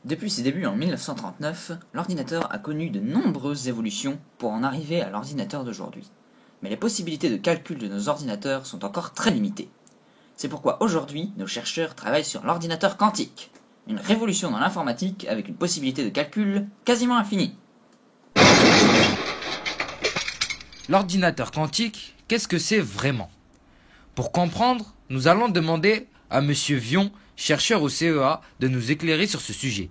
Depuis ses débuts en 1939, l'ordinateur a connu de nombreuses évolutions pour en arriver à l'ordinateur d'aujourd'hui. Mais les possibilités de calcul de nos ordinateurs sont encore très limitées. C'est pourquoi aujourd'hui, nos chercheurs travaillent sur l'ordinateur quantique, une révolution dans l'informatique avec une possibilité de calcul quasiment infinie. L'ordinateur quantique, qu'est-ce que c'est vraiment? Pour comprendre, nous allons demander à Monsieur Vion, chercheur au CEA, de nous éclairer sur ce sujet.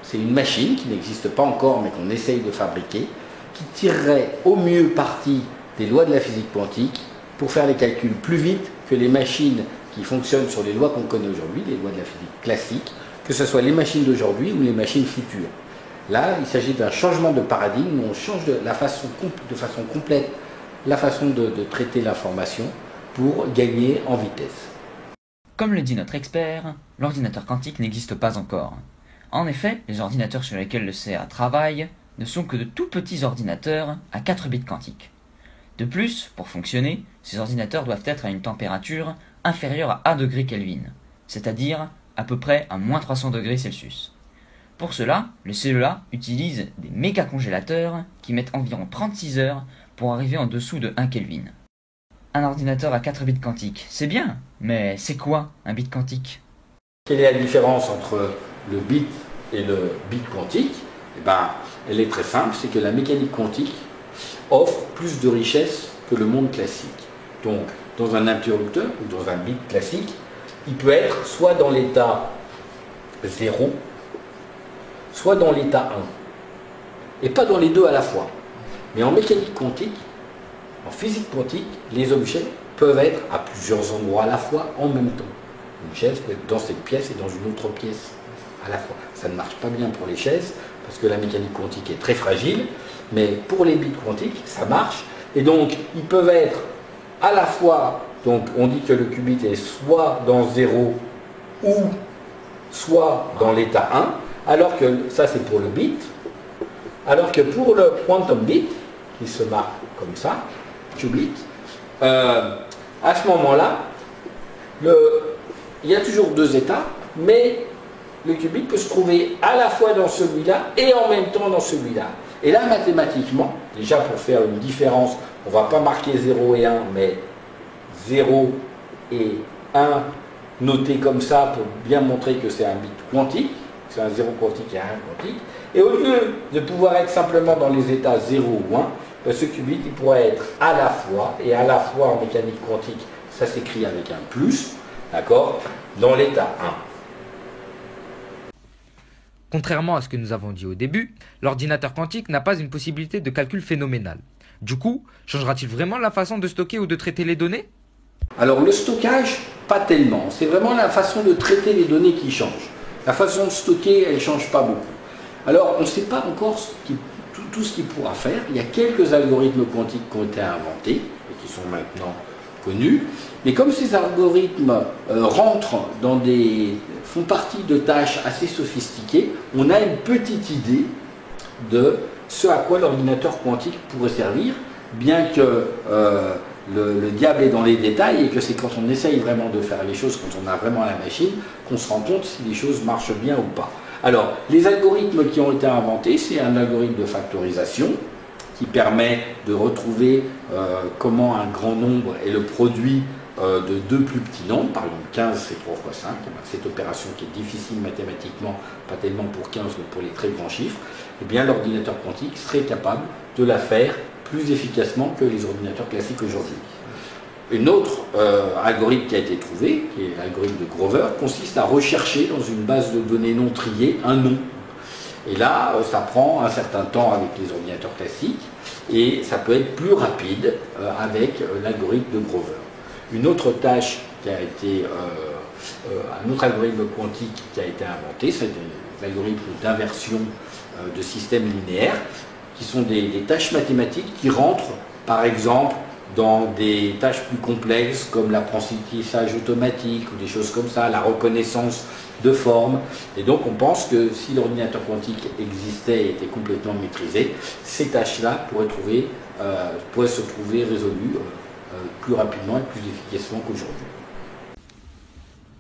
C'est une machine qui n'existe pas encore mais qu'on essaye de fabriquer, qui tirerait au mieux parti des lois de la physique quantique pour faire les calculs plus vite que les machines qui fonctionnent sur les lois qu'on connaît aujourd'hui, les lois de la physique classique, que ce soit les machines d'aujourd'hui ou les machines futures. Là, il s'agit d'un changement de paradigme où on change de façon complète la façon de traiter l'information pour gagner en vitesse. Comme le dit notre expert, l'ordinateur quantique n'existe pas encore. En effet, les ordinateurs sur lesquels le CA travaille ne sont que de tout petits ordinateurs à 4 bits quantiques. De plus, pour fonctionner, ces ordinateurs doivent être à une température inférieure à 1 degré Kelvin, c'est-à-dire à peu près à moins 300 degrés Celsius. Pour cela, le CEA utilise des méga-congélateurs qui mettent environ 36 heures pour arriver en dessous de 1 Kelvin. Un ordinateur à 4 bits quantiques, c'est bien, mais c'est quoi un bit quantique? Quelle est la différence entre le bit et le bit quantique? Elle est très simple, c'est que la mécanique quantique offre plus de richesse que le monde classique. Donc, dans un interrupteur ou dans un bit classique, il peut être soit dans l'état 0, soit dans l'état 1, et pas dans les deux à la fois. Mais en mécanique quantique, en physique quantique, les objets peuvent être à plusieurs endroits à la fois en même temps. Une chaise peut être dans cette pièce et dans une autre pièce à la fois. Ça ne marche pas bien pour les chaises parce que la mécanique quantique est très fragile, mais pour les bits quantiques, ça marche. Et donc, ils peuvent être à la fois, donc on dit que le qubit est soit dans 0 ou soit dans l'état 1, alors que ça c'est pour le bit, alors que pour le quantum bit, qui se marque comme ça, qubit, à ce moment-là, il y a toujours deux états, mais le qubit peut se trouver à la fois dans celui-là et en même temps dans celui-là. Et là, mathématiquement, déjà pour faire une différence, on ne va pas marquer 0 et 1, mais 0 et 1 notés comme ça pour bien montrer que c'est un bit quantique, c'est un 0 quantique et un 1 quantique. Et au lieu de pouvoir être simplement dans les états 0 ou 1, ce qubit il pourrait être à la fois, et à la fois en mécanique quantique, ça s'écrit avec un plus, d'accord, dans l'état 1. Contrairement à ce que nous avons dit au début, l'ordinateur quantique n'a pas une possibilité de calcul phénoménal. Du coup, changera-t-il vraiment la façon de stocker ou de traiter les données? Alors le stockage, pas tellement. C'est vraiment la façon de traiter les données qui change. La façon de stocker, elle ne change pas beaucoup. Alors on ne sait pas encore tout ce qu'il pourra faire. Il y a quelques algorithmes quantiques qui ont été inventés et qui sont maintenant connus. Mais comme ces algorithmes font partie de tâches assez sophistiquées, on a une petite idée de ce à quoi l'ordinateur quantique pourrait servir, bien que le diable est dans les détails et que c'est quand on essaye vraiment de faire les choses, quand on a vraiment la machine, qu'on se rend compte si les choses marchent bien ou pas. Alors, les algorithmes qui ont été inventés, c'est un algorithme de factorisation qui permet de retrouver comment un grand nombre est le produit de deux plus petits nombres, par exemple 15 c'est 3 fois 5, cette opération qui est difficile mathématiquement, pas tellement pour 15 mais pour les très grands chiffres, eh bien l'ordinateur quantique serait capable de la faire plus efficacement que les ordinateurs classiques aujourd'hui. Un autre algorithme qui a été trouvé, qui est l'algorithme de Grover, consiste à rechercher dans une base de données non triée un nom. Et là, ça prend un certain temps avec les ordinateurs classiques et ça peut être plus rapide avec l'algorithme de Grover. Une autre tâche qui a été, un autre algorithme quantique qui a été inventé, c'est des algorithmes d'inversion de systèmes linéaires, qui sont des tâches mathématiques qui rentrent, par exemple, dans des tâches plus complexes comme l'apprentissage automatique ou des choses comme ça, la reconnaissance de formes. Et donc on pense que si l'ordinateur quantique existait et était complètement maîtrisé, ces tâches-là pourraient se trouver résolues plus rapidement et plus efficacement qu'aujourd'hui.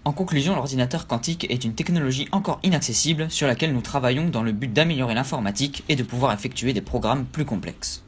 En conclusion, l'ordinateur quantique est une technologie encore inaccessible sur laquelle nous travaillons dans le but d'améliorer l'informatique et de pouvoir effectuer des programmes plus complexes.